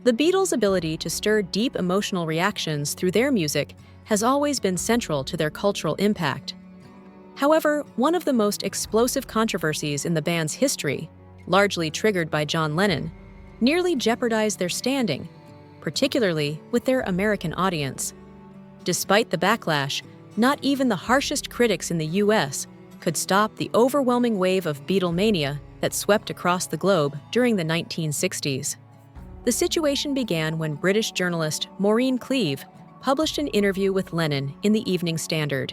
The Beatles' ability to stir deep emotional reactions through their music has always been central to their cultural impact. However, one of the most explosive controversies in the band's history, largely triggered by John Lennon, nearly jeopardized their standing, particularly with their American audience. Despite the backlash, not even the harshest critics in the US could stop the overwhelming wave of Beatlemania that swept across the globe during the 1960s. The situation began when British journalist Maureen Cleave published an interview with Lennon in the Evening Standard.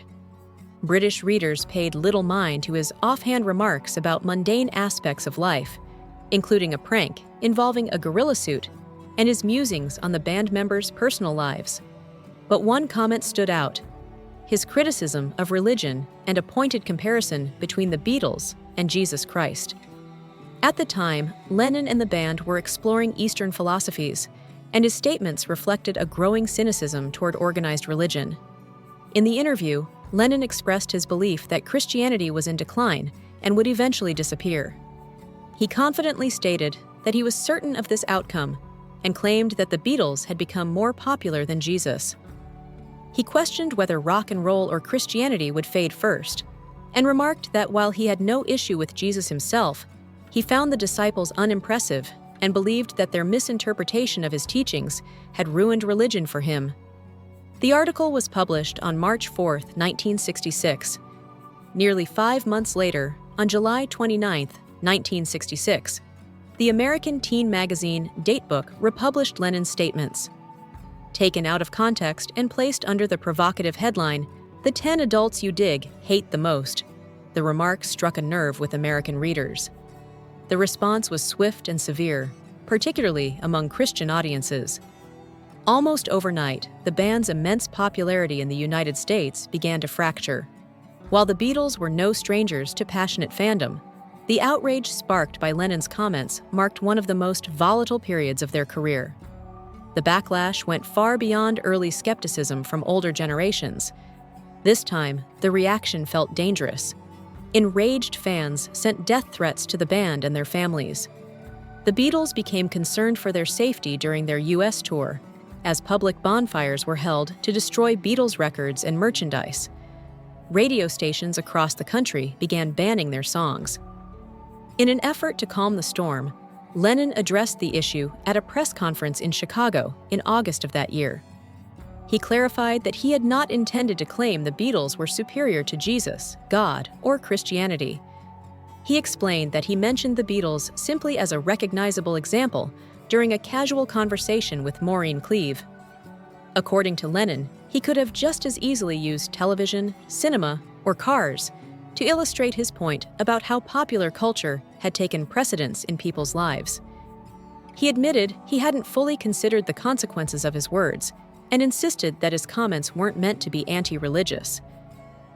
British readers paid little mind to his offhand remarks about mundane aspects of life, including a prank involving a gorilla suit and his musings on the band members' personal lives. But one comment stood out: his criticism of religion and a pointed comparison between the Beatles and Jesus Christ. At the time, Lennon and the band were exploring Eastern philosophies, and his statements reflected a growing cynicism toward organized religion. In the interview, Lennon expressed his belief that Christianity was in decline and would eventually disappear. He confidently stated that he was certain of this outcome and claimed that the Beatles had become more popular than Jesus. He questioned whether rock and roll or Christianity would fade first, and remarked that while he had no issue with Jesus himself, he found the disciples unimpressive and believed that their misinterpretation of his teachings had ruined religion for him. The article was published on March 4, 1966. Nearly 5 months later, on July 29, 1966, the American teen magazine Datebook republished Lennon's statements. Taken out of context and placed under the provocative headline, "The 10 Adults You Dig Hate the Most," the remark struck a nerve with American readers. The response was swift and severe, particularly among Christian audiences. Almost overnight, the band's immense popularity in the United States began to fracture. While the Beatles were no strangers to passionate fandom, the outrage sparked by Lennon's comments marked one of the most volatile periods of their career. The backlash went far beyond early skepticism from older generations. This time, the reaction felt dangerous. Enraged fans sent death threats to the band and their families. The Beatles became concerned for their safety during their US tour, as public bonfires were held to destroy Beatles records and merchandise. Radio stations across the country began banning their songs. In an effort to calm the storm, Lennon addressed the issue at a press conference in Chicago in August of that year. He clarified that he had not intended to claim the Beatles were superior to Jesus, God, or Christianity. He explained that he mentioned the Beatles simply as a recognizable example during a casual conversation with Maureen Cleave. According to Lennon, he could have just as easily used television, cinema, or cars to illustrate his point about how popular culture had taken precedence in people's lives. He admitted he hadn't fully considered the consequences of his words and insisted that his comments weren't meant to be anti-religious.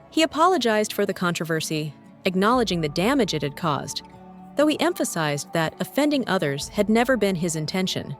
He apologized for the controversy, acknowledging the damage it had caused, though he emphasized that offending others had never been his intention.